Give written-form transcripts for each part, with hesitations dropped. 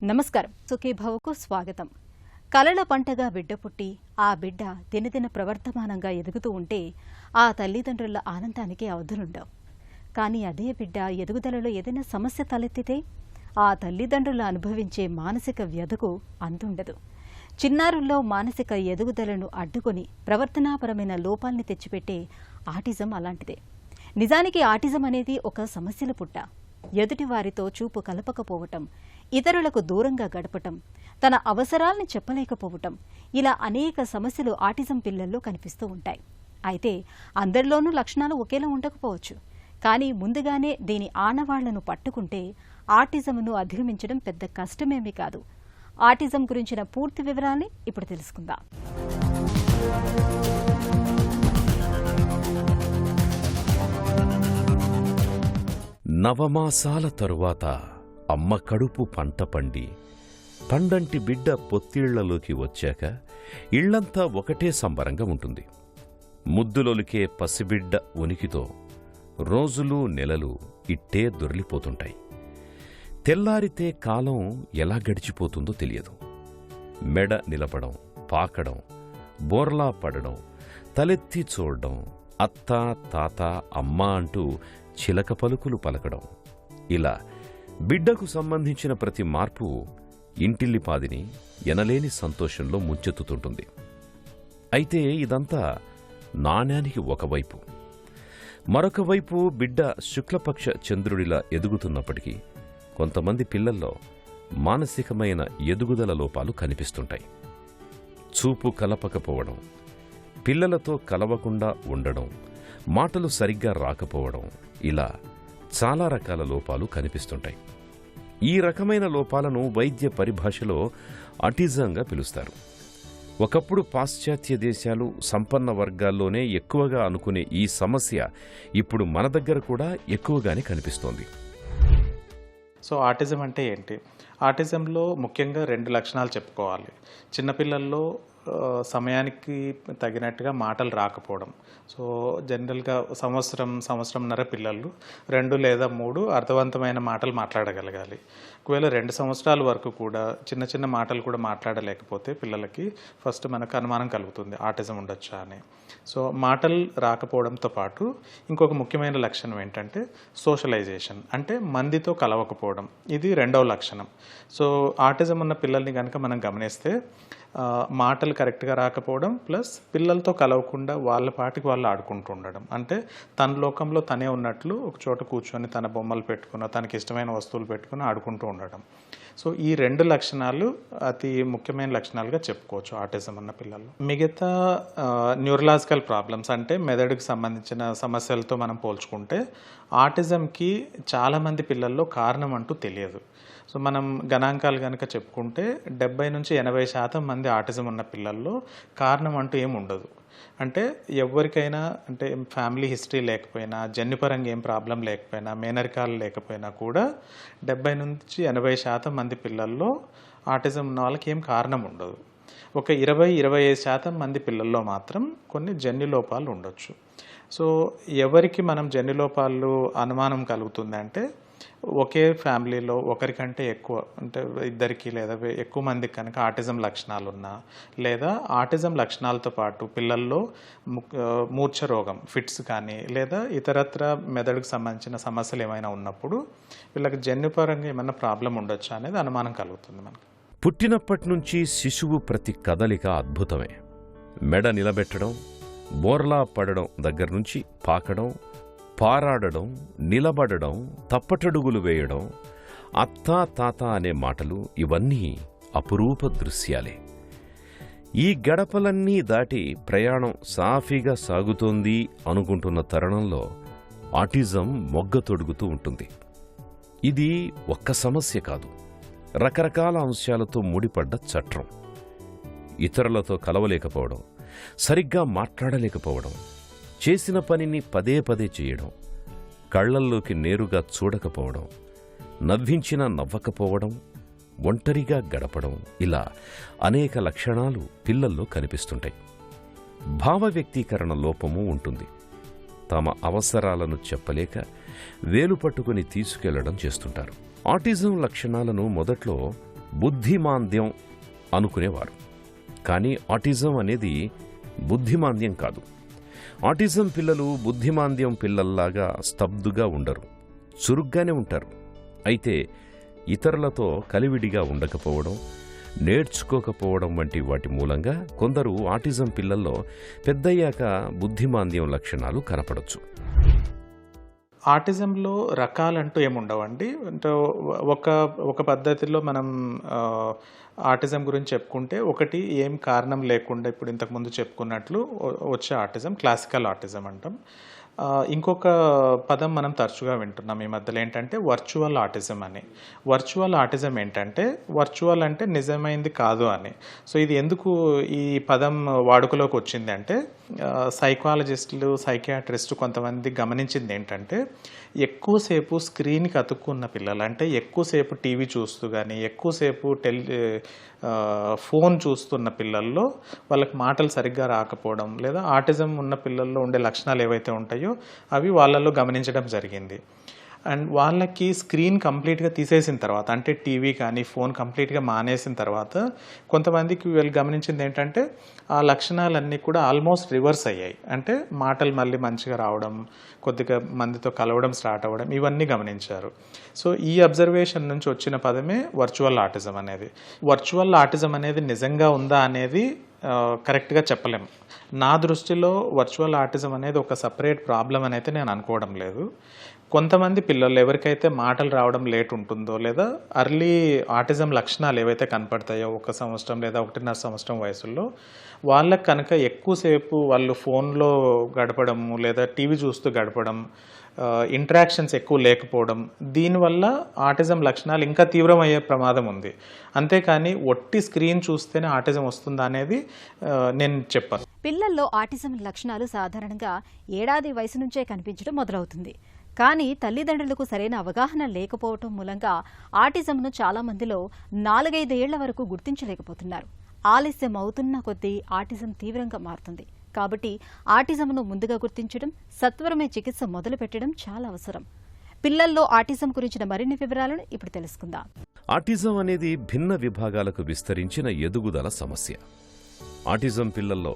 నమస్కారం. సుఖీభవకు స్వాగతం. కలల పంటగా బిడ్డ పుట్టి ఆ బిడ్డ దినదిన ప్రవర్తమానంగా ఎదుగుతూ ఉంటే ఆ తల్లిదండ్రుల ఆనందానికి అవధులుండవు. కానీ అదే బిడ్డ ఎదుగుదలలో ఏదైనా సమస్య తలెత్తితే ఆ తల్లిదండ్రులు అనుభవించే మానసిక వ్యధకు అంతుండదు. చిన్నారుల్లో మానసిక ఎదుగుదలను అడ్డుకొని ప్రవర్తనాపరమైన లోపాల్ని తెచ్చిపెట్టే ఆటిజం అలాంటిదే. నిజానికి ఆటిజం అనేది ఒక సమస్యల పుట్ట. ఎదుటివారితో చూపు కలపకపోవటం, ఇతరులకు దూరంగా గడపటం, తన అవసరాల్ని చెప్పలేకపోవటం, ఇలా అనేక సమస్యలు ఆటిజం పిల్లల్లో కనిపిస్తూ ఉంటాయి. అయితే అందరిలోనూ లక్షణాలు ఒకేలా ఉండకపోవచ్చు. కానీ ముందుగానే దీని ఆనవాళ్లను పట్టుకుంటే ఆటిజంను అధిగమించడం పెద్ద కష్టమేమీ కాదు. ఆటిజం గురించిన పూర్తి వివరాల్ని ఇప్పుడు తెలుసుకుందాం. నవమాసాల తరువాత అమ్మ కడుపు పంట పండి పండంటి బిడ్డ పొత్తిళ్లలోకి వచ్చాక ఇళ్లంతా ఒకటే సంబరంగా ఉంటుంది. ముద్దులొలికే పసిబిడ్డ ఉనికితో రోజులు నెలలు ఇట్టే దొర్లిపోతుంటాయి. తెల్లారితే కాలం ఎలా గడిచిపోతుందో తెలియదు. మెడ నిలపడం, పాకడం, బోర్లా పడడం, తలెత్తి చూడడం, అత్త తాత అమ్మ అంటూ చిలక పలుకులు పలకడం, ఇలా బిడ్డకు సంబంధించిన ప్రతి మార్పు ఇంటిల్లిపాదిని ఎనలేని సంతోషంలో ముంచెత్తుతుంటుంది. అయితే ఇదంతా నాణ్యానికి ఒకవైపు. మరొక వైపు బిడ్డ శుక్లపక్ష చంద్రుడిలా ఎదుగుతున్నప్పటికీ కొంతమంది పిల్లల్లో మానసికమైన ఎదుగుదల లోపాలు కనిపిస్తుంటాయి. చూపు కలపకపోవడం, పిల్లలతో కలవకుండా ఉండడం, మాటలు సరిగ్గా రాకపోవడం, ఇలా చాలా రకాల లోపాలు కనిపిస్తుంటాయి. ఈ రకమైన లోపాలను వైద్య పరిభాషలో ఆటిజంగా పిలుస్తారు. ఒకప్పుడు పాశ్చాత్య దేశాలు, సంపన్న వర్గాల్లోనే ఎక్కువగా అనుకునే ఈ సమస్య ఇప్పుడు మన దగ్గర కూడా ఎక్కువగానే కనిపిస్తోంది. సో ఆటిజం అంటే ఏంటి? ఆటిజంలో ముఖ్యంగా 2 లక్షణాలు చెప్పుకోవాలి. చిన్నపిల్లల్లో సమయానికి తగినట్టుగా మాటలు రాకపోవడం. సో జనరల్గా సంవత్సరంన్నర పిల్లలు 2 లేదా 3 అర్థవంతమైన మాటలు మాట్లాడగలగాలి. ఒకవేళ 2 సంవత్సరాల వరకు కూడా చిన్న చిన్న మాటలు కూడా మాట్లాడలేకపోతే పిల్లలకి ఫస్ట్ మనకు అనుమానం కలుగుతుంది ఆటిజం ఉండొచ్చా అని. సో మాటలు రాకపోవడంతో పాటు ఇంకొక ముఖ్యమైన లక్షణం ఏంటంటే సోషలైజేషన్, అంటే మందితో కలవకపోవడం. ఇది 2వ లక్షణం. సో ఆటిజం ఉన్న పిల్లల్ని కనుక మనం గమనిస్తే మాటలు కరెక్ట్గా రాకపోవడం, ప్లస్ పిల్లలతో కలవకుండా వాళ్ళ పాటికి వాళ్ళు ఆడుకుంటూ ఉండడం. అంటే తన లోకంలో తనే ఉన్నట్లు ఒక చోట కూర్చొని తన బొమ్మలు పెట్టుకుని, తనకి ఇష్టమైన వస్తువులు పెట్టుకుని ఆడుకుంటూ ఉండడం. సో ఈ 2 లక్షణాలు అతి ముఖ్యమైన లక్షణాలుగా చెప్పుకోవచ్చు ఆటిజం ఉన్న పిల్లలు. మిగతా న్యూరలాజికల్ ప్రాబ్లమ్స్, అంటే మెదడుకు సంబంధించిన సమస్యలతో మనం పోల్చుకుంటే ఆటిజంకి చాలామంది పిల్లల్లో కారణం అంటూ తెలియదు. సో మనం గణాంకాలు కనుక చెప్పుకుంటే 70 నుంచి 80% మంది ఆటిజం ఉన్న పిల్లల్లో కారణం అంటూ ఏమి ఉండదు. అంటే ఎవరికైనా, అంటే ఫ్యామిలీ హిస్టరీ లేకపోయినా, జన్యుపరంగా ఏం ప్రాబ్లం లేకపోయినా, మేనరికాలు లేకపోయినా కూడా 70 నుంచి 80% మంది పిల్లల్లో ఆటిజం ఉన్న వాళ్ళకి ఏం కారణం ఉండదు. ఒక 20-25% మంది పిల్లల్లో మాత్రం కొన్ని జన్యులోపాలు ఉండొచ్చు. సో ఎవరికి మనం జన్యులోపాలు అనుమానం కలుగుతుంది అంటే ఒకే ఫ్యామిలీలో ఒకరికంటే ఎక్కువ, అంటే 2 లేదా ఎక్కువ మందికి కనుక ఆటిజం లక్షణాలు ఉన్నా, లేదా ఆటిజం లక్షణాలతో పాటు పిల్లల్లో మూర్ఛ రోగం, ఫిట్స్ కానీ, లేదా ఇతరత్ర మెదడుకు సంబంధించిన సమస్యలు ఏమైనా ఉన్నప్పుడు వీళ్ళకి జన్యుపరంగా ఏమైనా ప్రాబ్లం ఉండొచ్చా అనేది అనుమానం కలుగుతుంది మనకి. పుట్టినప్పటి నుంచి శిశువు ప్రతి కదలిక అద్భుతమే. మెడ నిలబెట్టడం, బోర్లా పడడం దగ్గర నుంచి పాకడం, పారాడడం, నిలబడడం, తప్పటడుగులు వేయడం, అత్తా తాత అనే మాటలు, ఇవన్నీ అపురూప దృశ్యాలే. ఈ గడపలన్నీ దాటి ప్రయాణం సాఫీగా సాగుతోంది అనుకుంటున్న తరుణంలో ఆటిజం మొగ్గ తొడుగుతూ ఉంటుంది. ఇది ఒక్క సమస్య కాదు, రకరకాల అంశాలతో ముడిపడ్డ చట్రం. ఇతరులతో కలవలేకపోవడం, సరిగ్గా మాట్లాడలేకపోవడం, చేసిన పనిని పదే పదే చేయడం, కళ్లల్లోకి నేరుగా చూడకపోవడం, నవ్వించినా నవ్వకపోవడం, ఒంటరిగా గడపడం, ఇలా అనేక లక్షణాలు పిల్లల్లో కనిపిస్తుంటాయి. భావ వ్యక్తీకరణ లోపము ఉంటుంది. తమ అవసరాలను చెప్పలేక వేలు పట్టుకుని తీసుకెళ్లడం చేస్తుంటారు. ఆటిజం లక్షణాలను మొదట్లో బుద్ధిమాంద్యం అనుకునేవారు. కానీ ఆటిజం అనేది బుద్ధిమాంద్యం కాదు. ఆటిజం పిల్లలు బుద్ధిమాంద్యం పిల్లల్లాగా స్తబ్దుగా ఉండరు, చురుగ్గానే ఉంటారు. అయితే ఇతరులతో కలివిడిగా ఉండకపోవడం, నేర్చుకోకపోవడం వంటి వాటి మూలంగా కొందరు ఆటిజం పిల్లల్లో పెద్దయ్యాక బుద్ధిమాంద్యం లక్షణాలు కనపడొచ్చు. ఆటిజంలో రకాలంటూ ఏముండవండి. అంటే ఒక ఒక పద్ధతిలో మనం ఆటిజం గురించి చెప్పుకుంటే, ఒకటి ఏం కారణం లేకుండా ఇప్పుడు ఇంతకుముందు చెప్పుకున్నట్లు వచ్చే ఆటిజం క్లాసికల్ ఆటిజం అంటాం. ఇంకొక పదం మనం తరచుగా వింటున్నాం ఈ మధ్యలో, ఏంటంటే వర్చువల్ ఆటిజం అని. వర్చువల్ ఆటిజం ఏంటంటే, వర్చువల్ అంటే నిజమైంది కాదు అని. సో ఇది ఎందుకు ఈ పదం వాడుకలోకి వచ్చింది అంటే, సైకాలజిస్టులు, సైకియాట్రిస్టు కొంతమంది గమనించింది ఏంటంటే, ఎక్కువసేపు స్క్రీన్కి అతుక్కున్న పిల్లలు, అంటే ఎక్కువసేపు టీవీ చూస్తూ కానీ ఎక్కువసేపు ఫోన్ చూస్తున్న పిల్లల్లో వాళ్ళకి మాటలు సరిగ్గా రాకపోవడం, లేదా ఆటిజం ఉన్న పిల్లల్లో ఉండే లక్షణాలు ఏవైతే ఉంటాయో అవి వాళ్ళల్లో గమనించడం జరిగింది. అండ్ వాళ్ళకి స్క్రీన్ కంప్లీట్గా తీసేసిన తర్వాత, అంటే టీవీ కానీ ఫోన్ కంప్లీట్గా మానేసిన తర్వాత, కొంతమందికి వీళ్ళు గమనించింది ఏంటంటే ఆ లక్షణాలన్నీ కూడా ఆల్మోస్ట్ రివర్స్ అయ్యాయి. అంటే మాటలు మళ్ళీ మంచిగా రావడం, కొద్దిగా మందితో కలవడం స్టార్ట్ అవ్వడం, ఇవన్నీ గమనించారు. సో ఈ అబ్జర్వేషన్ నుంచి వచ్చిన పదమే వర్చువల్ ఆటిజం అనేది. వర్చువల్ ఆటిజం అనేది నిజంగా ఉందా అనేది కరెక్ట్గా చెప్పలేం. నా దృష్టిలో వర్చువల్ ఆటిజం అనేది ఒక సపరేట్ ప్రాబ్లం అని అయితే నేను అనుకోవడం లేదు. కొంతమంది పిల్లలు ఎవరికైతే మాటలు రావడం లేట్ ఉంటుందో, లేదా అర్లీ ఆటిజం లక్షణాలు ఏవైతే కనపడతాయో 1 సంవత్సరం లేదా 1.5 సంవత్సరం వయసులో, వాళ్ళకి కనుక ఎక్కువసేపు వాళ్ళు ఫోన్లో గడపడము, లేదా టీవీ చూస్తూ గడపడం, ఇంటరాక్షన్స్ ఎక్కువ లేకపోవడం, దీనివల్ల ఆటిజం లక్షణాలు ఇంకా తీవ్రమయ్యే ప్రమాదం ఉంది. అంతేకాని ఒట్టి స్క్రీన్ చూస్తేనే ఆటిజం వస్తుందా అనేది నేను చెప్పాను. పిల్లల్లో ఆటిజం లక్షణాలు సాధారణంగా ఏడాది వయసు నుంచే కనిపించడం మొదలవుతుంది. కానీ తల్లిదండ్రులకు సరైన అవగాహన లేకపోవటం మూలంగా ఆటిజంను చాలా మందిలో 4-5 ఏళ్ల వరకు గుర్తించలేకపోతున్నారు. ఆలస్యం అవుతున్న కొద్దీ ఆటిజం తీవ్రంగా మారుతుంది. కాబట్టి ఆటిజంను ముందుగా గుర్తించడం, సత్వరమే చికిత్స మొదలుపెట్టడం చాలా అవసరం. పిల్లల్లో ఆటిజం గురించిన మరిన్ని వివరాలను ఇప్పుడు తెలుసుకుందాం. ఆటిజం అనేది భిన్న విభాగాలకు విస్తరించిన ఎదుగుదల సమస్య. ఆటిజం పిల్లల్లో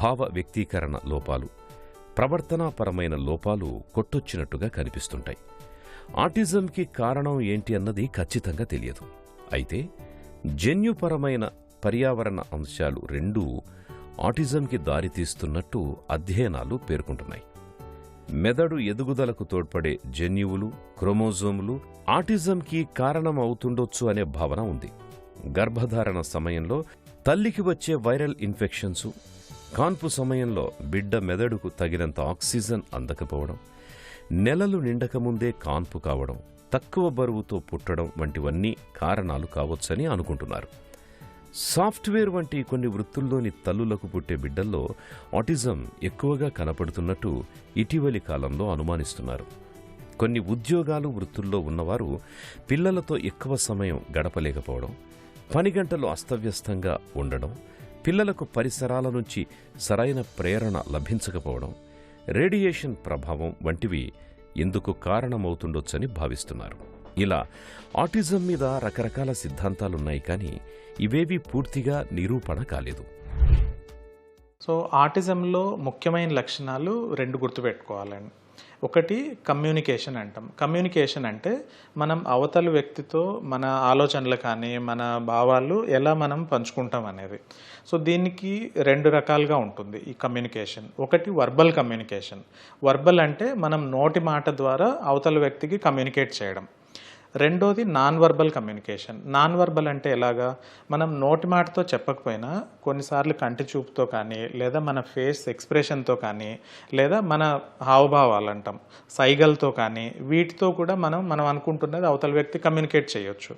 భావ వ్యక్తీకరణ లోపాలు, ప్రవర్తనాపరమైన లోపాలు కొట్టొచ్చినట్టుగా కనిపిస్తుంటాయి. ఆటిజంకి కారణం ఏంటి అన్నది ఖచ్చితంగా తెలియదు. అయితే జన్యుపరమైన పర్యావరణ అంశాలు రెండూ ఆటిజంకి దారితీస్తున్నట్టు అధ్యయనాలు పేర్కొంటున్నాయి. మెదడు ఎదుగుదలకు తోడ్పడే జన్యువులు, క్రోమోజోములు ఆటిజంకి కారణం అవుతుండొచ్చు అనే భావన ఉంది. గర్భధారణ సమయంలో తల్లికి వచ్చే వైరల్ ఇన్ఫెక్షన్సు, కాన్పు సమయంలో బిడ్డ మెదడుకు తగినంత ఆక్సిజన్ అందకపోవడం, నెలలు నిండకముందే కాన్పు కావడం, తక్కువ బరువుతో పుట్టడం వంటివన్నీ కారణాలు కావచ్చని అనుకుంటున్నారు. సాఫ్ట్వేర్ వంటి కొన్ని వృత్తుల్లోని తల్లులకు పుట్టే బిడ్డల్లో ఆటిజం ఎక్కువగా కనపడుతున్నట్టు ఇటీవలి కాలంలో అనుమానిస్తున్నారు. కొన్ని ఉద్యోగాలు, వృత్తుల్లో ఉన్నవారు పిల్లలతో ఎక్కువ సమయం గడపలేకపోవడం, పని గంటలు అస్తవ్యస్తంగా ఉండడం, పిల్లలకు పరిసరాల నుంచి సరైన ప్రేరణ లభించకపోవడం, రేడియేషన్ ప్రభావం వంటివి ఎందుకు కారణమవుతుండొచ్చని భావిస్తున్నారు. ఇలా ఆటిజం మీద రకరకాల సిద్ధాంతాలున్నాయి, కానీ ఇవేవీ పూర్తిగా నిరూపణ కాలేదు. సో ఆటిజంలో ముఖ్యమైన లక్షణాలు 2 గుర్తుపెట్టుకోవాలండి. ఒకటి కమ్యూనికేషన్ అంటాం. కమ్యూనికేషన్ అంటే మనం అవతల వ్యక్తితో మన ఆలోచనలు కానీ మన భావాలు ఎలా మనం పంచుకుంటాం అనేది. సో దీనికి 2 రకాలుగా ఉంటుంది ఈ కమ్యూనికేషన్. ఒకటి వర్బల్ కమ్యూనికేషన్. వర్బల్ అంటే మనం నోటి మాట ద్వారా అవతల వ్యక్తికి కమ్యూనికేట్ చేయడం. రెండోది non verbal communication. Non verbal అంటే ఎలాగా, మనం నోటి మాటతో చెప్పకపోయినా కొన్నిసార్లు కంటి చూపుతో కానీ, లేదా మన ఫేస్ ఎక్స్ప్రెషన్తో కానీ, లేదా మన హావభావాలు అంటాం సైగలతో కానీ, వీటితో కూడా మనం అనుకుంటున్నది అవతల వ్యక్తి కమ్యూనికేట్ చేయొచ్చు.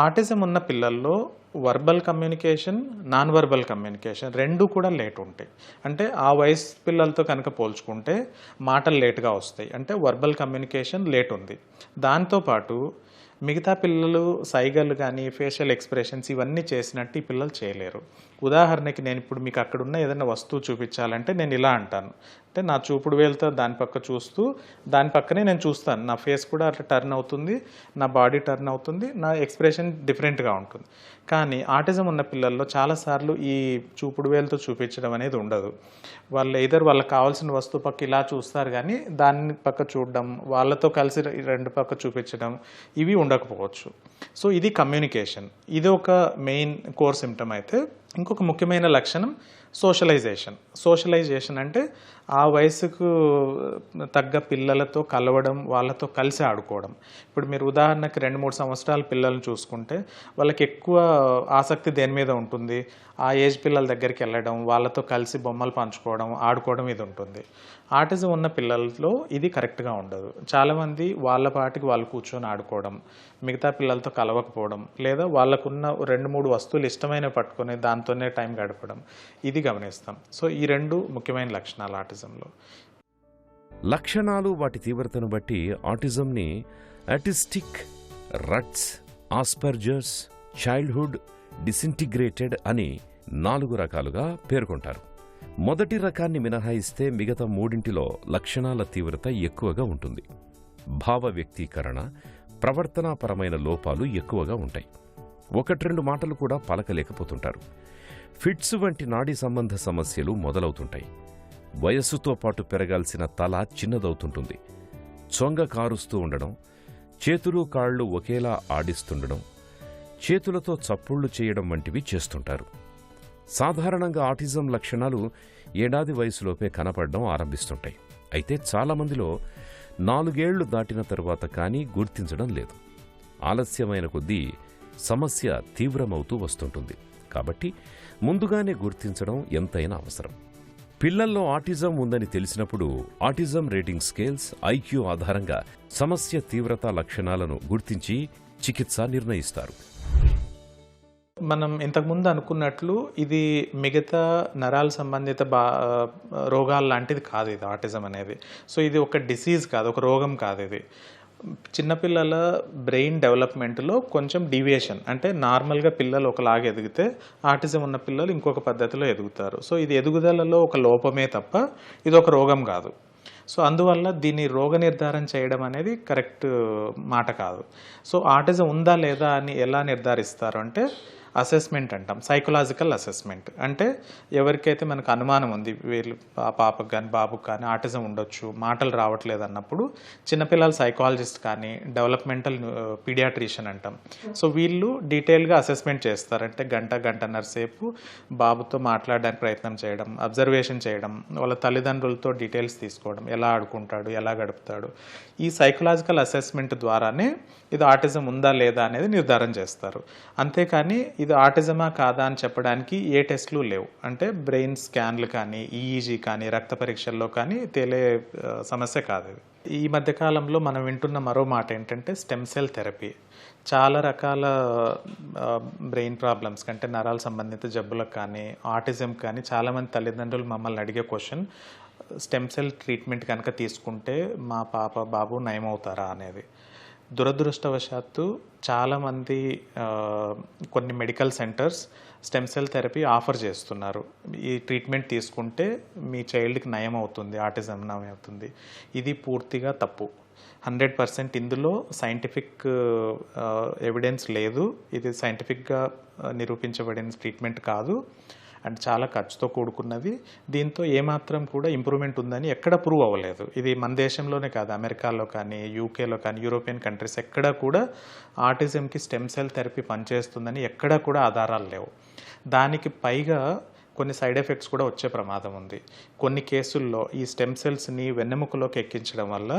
ఆటిజం ఉన్న పిల్లల్లో verbal communication, non verbal communication 2 కూడా లేట్ ఉంటాయి. అంటే ఆ వయసు పిల్లలతో కనుక పోల్చుకుంటే మాటలు లేటుగా వస్తాయి. అంటే వర్బల్ కమ్యూనికేషన్ లేట్ ఉంది. దాంతోపాటు మిగతా పిల్లలు సైగలు కానీ, ఫేషియల్ ఎక్స్ప్రెషన్స్ ఇవన్నీ చేసినట్టు ఈ పిల్లలు చేయలేరు. ఉదాహరణకి నేను ఇప్పుడు మీకు అక్కడున్న ఏదైనా వస్తువు చూపించాలంటే నేను ఇలా అంటాను, అంటే నా చూపుడు వేలుతో దాని పక్క చూస్తూ దాని పక్కనే నేను చూస్తాను, నా ఫేస్ కూడా అట్లా టర్న్ అవుతుంది, నా బాడీ టర్న్ అవుతుంది, నా ఎక్స్ప్రెషన్ డిఫరెంట్గా ఉంటుంది. కానీ ఆటిజం ఉన్న పిల్లల్లో చాలాసార్లు ఈ చూపుడు వేలుతో చూపించడం అనేది ఉండదు. వాళ్ళు వాళ్ళకి కావాల్సిన వస్తువు పక్క ఇలా చూస్తారు కానీ దాన్ని పక్క చూడడం, వాళ్ళతో కలిసి రెండు పక్క చూపించడం ఇవి ఉండకపోవచ్చు. సో ఇది కమ్యూనికేషన్, ఇది ఒక మెయిన్ కోర్ సిమ్టమ్. అయితే ఇంకొక ముఖ్యమైన లక్షణం సోషలైజేషన్ అంటే ఆ వయసుకు తగ్గ పిల్లలతో కలవడం, వాళ్ళతో కలిసి ఆడుకోవడం. ఇప్పుడు మీరు ఉదాహరణకి 2-3 సంవత్సరాల పిల్లల్ని చూసుకుంటే వాళ్ళకి ఎక్కువ ఆసక్తి దేని మీద ఉంటుంది, ఆ ఏజ్ పిల్లల దగ్గరికి వెళ్ళడం, వాళ్ళతో కలిసి బొమ్మలు పంచుకోవడం, ఆడుకోవడం ఇది ఉంటుంది. ఆటిజం ఉన్న పిల్లల్లో ఇది కరెక్ట్గా ఉండదు. చాలామంది వాళ్ళ పాటికి వాళ్ళు కూర్చొని ఆడుకోవడం, మిగతా పిల్లలతో కలవకపోవడం, లేదా వాళ్ళకున్న 2-3 వస్తువులు ఇష్టమైనవి పట్టుకొని దాంతోనే టైం గడపడం, ఇది గమనిస్తాం. సో ఈ 2 ముఖ్యమైన లక్షణాలు ఆటిజంలో. లక్షణాలు వాటి తీవ్రతను బట్టి ఆటిజంని ఆటిస్టిక్, రట్స్, ఆస్పర్జర్స్, చైల్డ్హుడ్ డిసింటిగ్రేటెడ్ అని 4 రకాలుగా పేర్కొంటారు. మొదటి రకాన్ని మినహాయిస్తే మిగతా 3 లక్షణాల తీవ్రత ఎక్కువగా ఉంటుంది. భావ వ్యక్తీకరణ, ప్రవర్తనాపరమైన లోపాలు ఎక్కువగా ఉంటాయి. 1-2 మాటలు కూడా పలకలేకపోతుంటారు. ఫిట్స్ వంటి నాడీ సంబంధ సమస్యలు మొదలవుతుంటాయి. వయస్సుతో పాటు పెరగాల్సిన తల చిన్నదవుతుంటుంది. చొంగ కారుస్తూ ఉండడం, చేతులు కాళ్ళు ఒకేలా ఆడిస్తుండడం, చేతులతో చప్పుళ్లు చేయడం వంటివి చేస్తుంటారు. సాధారణంగా ఆటిజం లక్షణాలు 1 ఏడాది వయసులోపే కనపడడం ఆరంభిస్తుంటాయి. అయితే చాలామందిలో 4 ఏళ్లు దాటిన తరువాత కానీ గుర్తించడం లేదు. ఆలస్యమైన కొద్దీ సమస్య తీవ్రమవుతూ వస్తుంటుంది. కాబట్టి ముందుగానే గుర్తించడం ఎంతైనా అవసరం. పిల్లల్లో ఆటిజం ఉందని తెలిసినప్పుడు ఆటిజం రేటింగ్ స్కేల్స్, ఐక్యూ ఆధారంగా సమస్య తీవ్రత లక్షణాలను గుర్తించి చికిత్స నిర్ణయిస్తారు. మనం ఇంతకుముందు అనుకున్నట్లు ఇది మిగతా నరాల సంబంధిత రోగాల లాంటిది కాదు ఇది ఆటిజం అనేది. సో ఇది ఒక డిసీజ్ కాదు, ఒక రోగం కాదు. ఇది చిన్నపిల్లల బ్రెయిన్ డెవలప్మెంట్లో కొంచెం డీవియేషన్, అంటే నార్మల్గా పిల్లలు ఒకలాగా ఎదిగితే ఆటిజం ఉన్న పిల్లలు ఇంకొక పద్ధతిలో ఎదుగుతారు. సో ఇది ఎదుగుదలలో ఒక లోపమే తప్ప ఇది ఒక రోగం కాదు. సో అందువల్ల దీన్ని రోగ నిర్ధారణ చేయడం అనేది కరెక్ట్ మాట కాదు. సో ఆటిజం ఉందా లేదా అని ఎలా నిర్ధారిస్తారు అంటే అసెస్మెంట్ అంటాం, సైకలాజికల్ అసెస్మెంట్. అంటే ఎవరికైతే మనకు అనుమానం ఉంది వీళ్ళు పాపకు కానీ బాబుకు కానీ ఆటిజం ఉండొచ్చు, మాటలు రావట్లేదు అన్నప్పుడు చిన్నపిల్లల సైకాలజిస్ట్ కానీ డెవలప్మెంటల్ పీడియాట్రిషియన్ అంటాం. సో వీళ్ళు డీటెయిల్గా అసెస్మెంట్ చేస్తారు. అంటే గంటన్నర సేపు బాబుతో మాట్లాడడానికి ప్రయత్నం చేయడం, అబ్జర్వేషన్ చేయడం, వాళ్ళ తల్లిదండ్రులతో డీటెయిల్స్ తీసుకోవడం, ఎలా ఆడుకుంటాడు, ఎలా గడుపుతాడు. ఈ సైకలాజికల్ అసెస్మెంట్ ద్వారానే ఇది ఆటిజం ఉందా లేదా అనేది నిర్ధారణ చేస్తారు. అంతేకాని ఇది ఆటిజమా కాదా అని చెప్పడానికి ఏ టెస్ట్లు లేవు. అంటే బ్రెయిన్ స్కాన్లు కానీ, ఈఈజీ కానీ, రక్త పరీక్షల్లో కానీ తేలే సమస్య కాదు ఇది. ఈ మధ్యకాలంలో మనం వింటున్న మరో మాట ఏంటంటే స్టెమ్ సెల్ థెరపీ. చాలా రకాల బ్రెయిన్ ప్రాబ్లమ్స్ కంటే నరాల సంబంధిత జబ్బులకు కానీ, ఆటిజం కానీ చాలామంది తల్లిదండ్రులు మమ్మల్ని అడిగే క్వశ్చన్, స్టెమ్ సెల్ ట్రీట్మెంట్ కనుక తీసుకుంటే మా పాప బాబు నయమవుతారా అనేది. దురదృష్టవశాత్తు చాలామంది కొన్ని medical centres stem cell therapy offer చేస్తున్నారు. ఈ ట్రీట్మెంట్ తీసుకుంటే మీ చైల్డ్కి నయం అవుతుంది, ఆటిజం నయం అవుతుంది. ఇది పూర్తిగా తప్పు. 100% ఇందులో సైంటిఫిక్ ఎవిడెన్స్ లేదు. ఇది సైంటిఫిక్గా నిరూపించబడిన ట్రీట్మెంట్ కాదు అండ్ చాలా ఖర్చుతో కూడుకున్నది. దీంతో ఏమాత్రం కూడా ఇంప్రూవ్మెంట్ ఉందని ఎక్కడ ప్రూవ్ అవ్వలేదు. ఇది మన దేశంలోనే కాదు, అమెరికాలో కానీ, యూకేలో కానీ, యూరోపియన్ కంట్రీస్ ఎక్కడా కూడా ఆటిజంకి స్టెమ్ సెల్ థెరపీ పనిచేస్తుందని ఎక్కడా కూడా ఆధారాలు లేవు. దానికి పైగా కొన్ని సైడ్ ఎఫెక్ట్స్ కూడా వచ్చే ప్రమాదం ఉంది. కొన్ని కేసుల్లో ఈ స్టెమ్ సెల్స్ని వెన్నెముకలోకి ఎక్కించడం వల్ల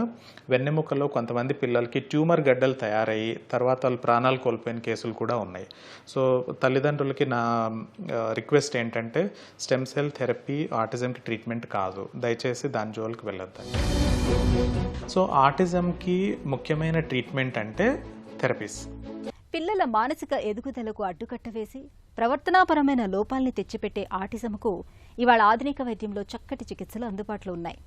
వెన్నెముకలో కొంతమంది పిల్లలకి ట్యూమర్ గడ్డలు తయారయ్యి తర్వాత వాళ్ళు ప్రాణాలు కోల్పోయిన కేసులు కూడా ఉన్నాయి. సో తల్లిదండ్రులకి నా రిక్వెస్ట్ ఏంటంటే స్టెమ్ సెల్ థెరపీ ఆటిజంకి ట్రీట్మెంట్ కాదు, దయచేసి దాని జోలికి వెళ్ళొద్దండి. సో ఆటిజంకి ముఖ్యమైన ట్రీట్మెంట్ అంటే థెరపీస్. పిల్లల మానసిక ఎదుగుదలకు అడ్డుకట్ట వేసి ప్రవర్తనాపరమైన లోపాల్ని తెచ్చిపెట్టే ఆటిజంకు ఇవాళ ఆధునిక వైద్యంలో చక్కటి చికిత్సలు అందుబాటులో ఉన్నాయి.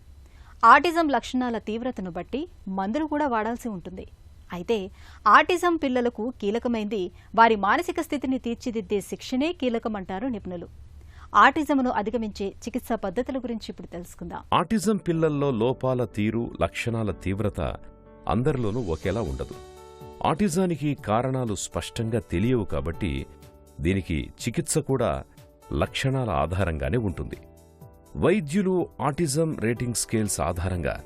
ఆటిజం లక్షణాల తీవ్రతను బట్టి మందులు కూడా వాడాల్సి ఉంటుంది. అయితే ఆటిజం పిల్లలకు కీలకమైంది వారి మానసిక స్థితిని తీర్చిదిద్దే శిక్షణే కీలకమంటారు నిపుణులు. ఆటిజంను అధిగమించే చికిత్సా పద్ధతుల గురించి ఇప్పుడు తెలుసుకుందాం. ఆటిజం పిల్లల్లో లోపాల తీరు, లక్షణాల తీవ్రత అందరిలోనూ ఒకేలా ఉండదు. ఆటిజానికి కారణాలు స్పష్టంగా తెలియవు కాబట్టి దీనికి చికిత్స కూడా లక్షణాల ఆధారంగానే ఉంటుంది. వైద్యులు ఆటిజం రేటింగ్ స్కేల్స్ ఆధారంగా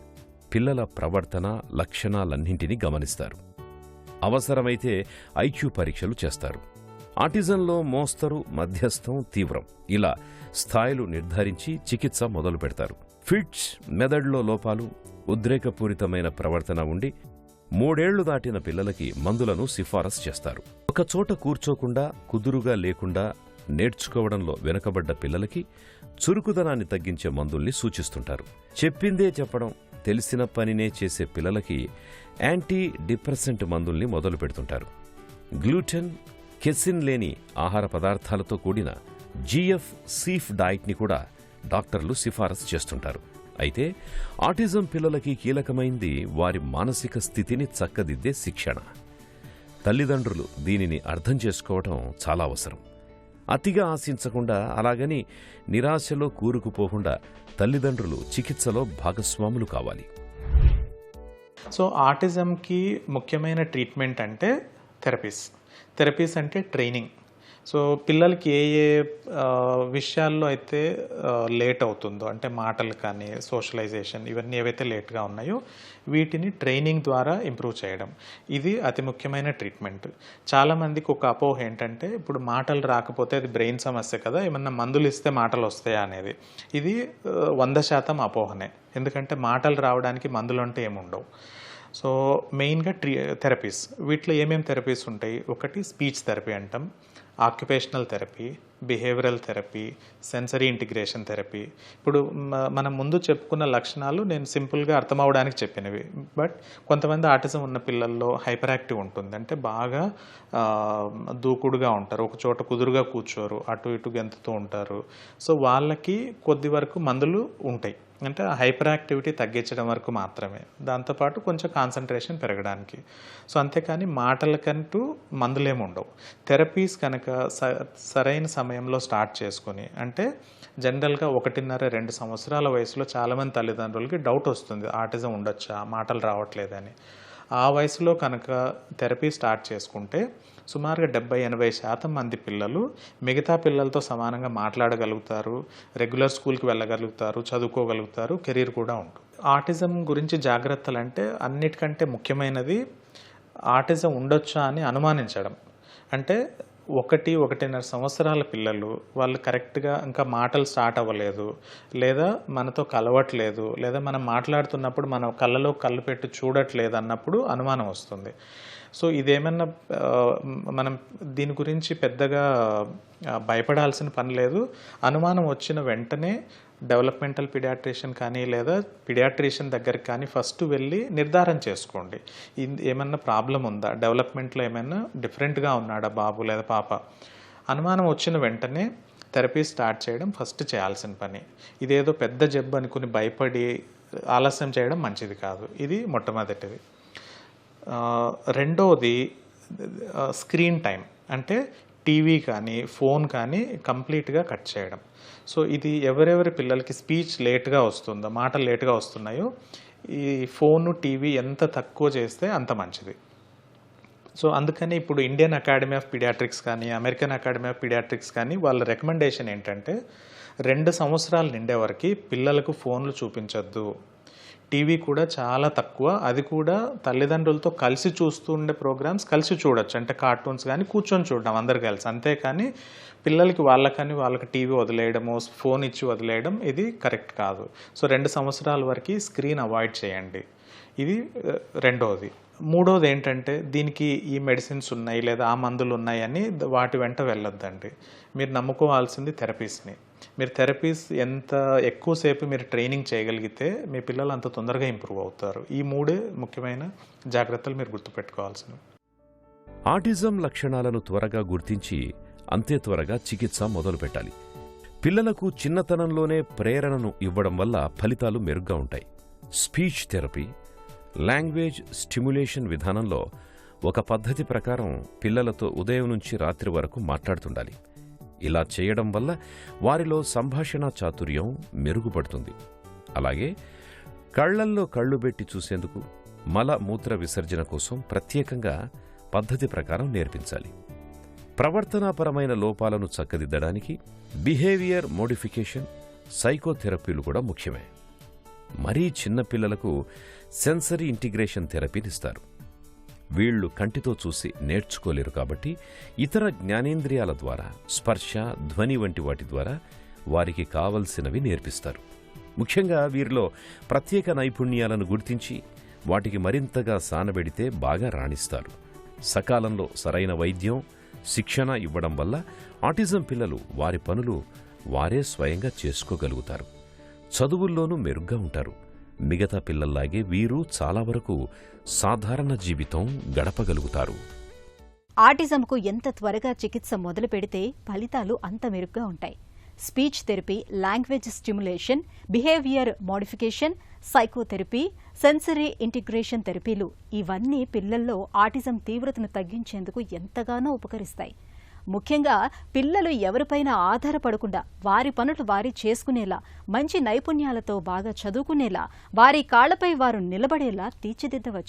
పిల్లల ప్రవర్తన, లక్షణాలన్నింటినీ గమనిస్తారు. అవసరమైతే ఐక్యూ పరీక్షలు చేస్తారు. ఆటిజంలో మోస్తరు, మధ్యస్థం, తీవ్రం ఇలా స్థాయిలు నిర్ధారించి చికిత్స మొదలు పెడతారు. ఫిట్స్, మెదడులో లోపాలు, ఉద్రేకపూరితమైన ప్రవర్తన ఉండి 3 ఏళ్లు దాటిన పిల్లలకి మందులను సిఫారసు చేస్తారు. ఒకచోట కూర్చోకుండా, కుదురుగా లేకుండా నేర్చుకోవడంలో వెనుకబడ్డ పిల్లలకి చురుకుదనాన్ని తగ్గించే మందుల్ని సూచిస్తుంటారు. చెప్పిందే చెప్పడం, తెలిసిన పనినే చేసే పిల్లలకి యాంటీ డిప్రెసెంట్ మందుల్ని మొదలు పెడుతుంటారు. గ్లూటెన్, కెసిన్ లేని ఆహార పదార్థాలతో కూడిన జీఎఫ్ సీఫ్ డైట్ని కూడా డాక్టర్లు సిఫారసు చేస్తుంటారు. అయితే ఆటిజం పిల్లలకి కీలకమైంది వారి మానసిక స్థితిని చక్కదిద్దే శిక్షణ. తల్లిదండ్రులు దీనిని అర్థం చేసుకోవడం చాలా అవసరం. అతిగా ఆశించకుండా, అలాగని నిరాశలో కూరుకుపోకుండా తల్లిదండ్రులు చికిత్సలో భాగస్వాములు కావాలి. సో ఆటిజంకి ముఖ్యమైన ట్రీట్మెంట్ అంటే థెరపీస్ అంటే ట్రైనింగ్. సో పిల్లలకి ఏ ఏ విషయాల్లో అయితే లేట్ అవుతుందో, అంటే మాటలు కానీ, సోషలైజేషన్, ఇవన్నీ ఏవైతే లేట్గా ఉన్నాయో వీటిని ట్రైనింగ్ ద్వారా ఇంప్రూవ్ చేయడం, ఇది అతి ముఖ్యమైన ట్రీట్మెంట్. చాలామందికి ఒక అపోహ ఏంటంటే, ఇప్పుడు మాటలు రాకపోతే అది బ్రెయిన్ సమస్య కదా, ఏమన్నా మందులు ఇస్తే మాటలు వస్తాయా అనేది. ఇది 100% అపోహనే. ఎందుకంటే మాటలు రావడానికి మందులు అంటే ఏముండవు. సో మెయిన్గా థెరపీస్, వీటిలో ఏమేమి థెరపీస్ ఉంటాయి? ఒకటి స్పీచ్ థెరపీ అంటాం, occupational therapy, behavioural therapy, sensory integration therapy. ఇప్పుడు మనం ముందు చెప్పుకున్న లక్షణాలు నేను సింపుల్గా అర్థమవడానికి చెప్పినవి. బట్ కొంతమంది ఆటిజం ఉన్న పిల్లల్లో హైపర్ యాక్టివ్ ఉంటుంది, అంటే బాగా దూకుడుగా ఉంటారు, ఒక చోట కుదురుగా కూర్చోరు, అటు ఇటు గెంతుతూ ఉంటారు. సో వాళ్ళకి కొద్ది వరకు మందులు ఉంటాయి, అంటే హైపర్ యాక్టివిటీ తగ్గించడం వరకు మాత్రమే, దాంతోపాటు కొంచెం కాన్సన్ట్రేషన్ పెరగడానికి. సో అంతేకాని మాటలకంటూ మందులేమి ఉండవు. థెరపీస్ కనుక సరైన సమయంలో స్టార్ట్ చేసుకుని, అంటే జనరల్గా 1.5-2 సంవత్సరాల వయసులో చాలామంది తల్లిదండ్రులకి డౌట్ వస్తుంది, ఆటిజం ఉండొచ్చా, మాటలు రావట్లేదని. ఆ వయసులో కనుక థెరపీ స్టార్ట్ చేసుకుంటే సుమారుగా 70-80% మంది పిల్లలు మిగతా పిల్లలతో సమానంగా మాట్లాడగలుగుతారు, రెగ్యులర్ స్కూల్కి వెళ్ళగలుగుతారు, చదువుకోగలుగుతారు, కెరీర్ కూడా ఉంటుంది. ఆటిజం గురించి జాగ్రత్తలు అంటే అన్నిటికంటే ముఖ్యమైనది ఆటిజం ఉండొచ్చా అని అనుమానించడం. అంటే 1-1.5 సంవత్సరాల పిల్లలు వాళ్ళు కరెక్ట్గా ఇంకా మాటలు స్టార్ట్ అవ్వలేదు, లేదా మనతో కలవట్లేదు, లేదా మనం మాట్లాడుతున్నప్పుడు మన కళ్ళలో కళ్ళు పెట్టి చూడట్లేదు అన్నప్పుడు అనుమానం వస్తుంది. సో ఇదేమన్నా మనం దీని గురించి పెద్దగా భయపడాల్సిన పని లేదు. అనుమానం వచ్చిన వెంటనే డెవలప్మెంటల్ పిడియాట్రిషియన్ కానీ, లేదా పిడియాట్రిషియన్ దగ్గరికి కానీ ఫస్ట్ వెళ్ళి నిర్ధారణ చేసుకోండి. ఏమన్నా ప్రాబ్లం ఉందా, డెవలప్మెంట్లో ఏమైనా డిఫరెంట్గా ఉన్నాడా బాబు లేదా పాప. అనుమానం వచ్చిన వెంటనే థెరపీ స్టార్ట్ చేయడం ఫస్ట్ చేయాల్సిన పని. ఇదేదో పెద్ద జబ్బు అనుకుని భయపడి ఆలస్యం చేయడం మంచిది కాదు. ఇది మొట్టమొదటిది. రెండవది స్క్రీన్ టైం, అంటే టీవీ కానీ, ఫోన్ కానీ కంప్లీట్గా కట్ చేయడం. సో ఇది ఎవరెవరి పిల్లలకి స్పీచ్ లేట్గా వస్తుందో, మాటలు లేట్గా వస్తున్నాయో, ఈ ఫోను, టీవీ ఎంత తక్కువ చేస్తే అంత మంచిది. సో అందుకని ఇప్పుడు ఇండియన్ అకాడమీ ఆఫ్ పీడియాట్రిక్స్ కానీ, అమెరికన్ అకాడమీ ఆఫ్ పీడియాట్రిక్స్ కానీ వాళ్ళ రికమెండేషన్ ఏంటంటే 2 సంవత్సరాలు నిండే వరకు పిల్లలకు ఫోన్లు చూపించొద్దు, టీవీ కూడా చాలా తక్కువ, అది కూడా తల్లిదండ్రులతో కలిసి చూస్తూ ఉండే ప్రోగ్రామ్స్ కలిసి చూడొచ్చు, అంటే కార్టూన్స్ కానీ కూర్చొని చూడడం అందరు కలిసి. అంతేకాని పిల్లలకి వాళ్ళకి టీవీ వదిలేయడము, ఫోన్ ఇచ్చి వదిలేయడం ఇది కరెక్ట్ కాదు. సో 2 సంవత్సరాల వరకు స్క్రీన్ అవాయిడ్ చేయండి. ఇది రెండవది. మూడవది ఏంటంటే, దీనికి ఈ మెడిసిన్స్ ఉన్నాయి లేదా ఆ మందులు ఉన్నాయి అని వాటి వెంట వెళ్ళొద్దండి. మీరు నమ్ముకోవాల్సింది థెరపీస్ని. మీరు థెరపీస్ ఎంత ఎక్కువసేపు మీరు ట్రైనింగ్ చేయగలిగితే మీ పిల్లలు అంత తొందరగా ఇంప్రూవ్ అవుతారు. ఈ 3 ముఖ్యమైన జాగ్రత్తలు మీరు గుర్తుపెట్టుకోవాల్సినవి. ఆటిజం లక్షణాలను త్వరగా గుర్తించి అంతే త్వరగా చికిత్స మొదలుపెట్టాలి. పిల్లలకు చిన్నతనంలోనే ప్రేరణను ఇవ్వడం వల్ల ఫలితాలు మెరుగ్గా ఉంటాయి. స్పీచ్ థెరపీ, లాంగ్వేజ్ స్టిమ్యులేషన్ విధానంలో ఒక పద్ధతి ప్రకారం పిల్లలతో ఉదయం నుంచి రాత్రి వరకు మాట్లాడుతుండాలి. ఇలా చేయడం వల్ల వారిలో సంభాషణా చాతుర్యం మెరుగుపడుతుంది. అలాగే కళ్లల్లో కళ్ళు పెట్టి చూసేందుకు, మల మూత్ర విసర్జన కోసం ప్రత్యేకంగా పద్ధతి ప్రకారం నేర్పించాలి. ప్రవర్తనాపరమైన లోపాలను చక్కదిద్దడానికి బిహేవియర్ మోడిఫికేషన్, సైకోథెరపీలు కూడా ముఖ్యమే. మరీ చిన్నపిల్లలకు సెన్సరీ ఇంటిగ్రేషన్ థెరపీనిస్తారు. వీళ్లు కంటితో చూసి నేర్చుకోలేరు కాబట్టి ఇతర జ్ఞానేంద్రియాల ద్వారా, స్పర్శ, ధ్వని వంటి వాటి ద్వారా వారికి కావలసినవి నేర్పిస్తారు. ముఖ్యంగా వీరిలో ప్రత్యేక నైపుణ్యాలను గుర్తించి వాటికి మరింతగా సానబెడితే బాగా రాణిస్తారు. సకాలంలో సరైన వైద్యం, శిక్షణ ఇవ్వడం వల్ల ఆటిజం పిల్లలు వారి పనులు వారే స్వయంగా చేసుకోగలుగుతారు. చదువుల్లోనూ మెరుగ్గా ఉంటారు. మిగతా పిల్లల్లాగే వీరు చాలా వరకు సాధారణ జీవితం గడపగలుగుతారు. ఆటిజంకు ఎంత త్వరగా చికిత్స మొదలు పెడితే ఫలితాలు అంత మెరుగ్గా ఉంటాయి. Speech therapy, language stimulation, behaviour modification, psychotherapy, sensory integration థెరపీలు ఇవన్నీ పిల్లల్లో ఆటిజం తీవ్రతను తగ్గించేందుకు ఎంతగానో ఉపకరిస్తాయి. ముఖ్యంగా పిల్లలు ఎవరిపైనా ఆధారపడకుండా వారి పనులు వారి చేసుకునేలా, మంచి నైపుణ్యాలతో బాగా చదువుకునేలా, వారి కాళ్లపై వారు నిలబడేలా తీర్చిదిద్దవచ్చు.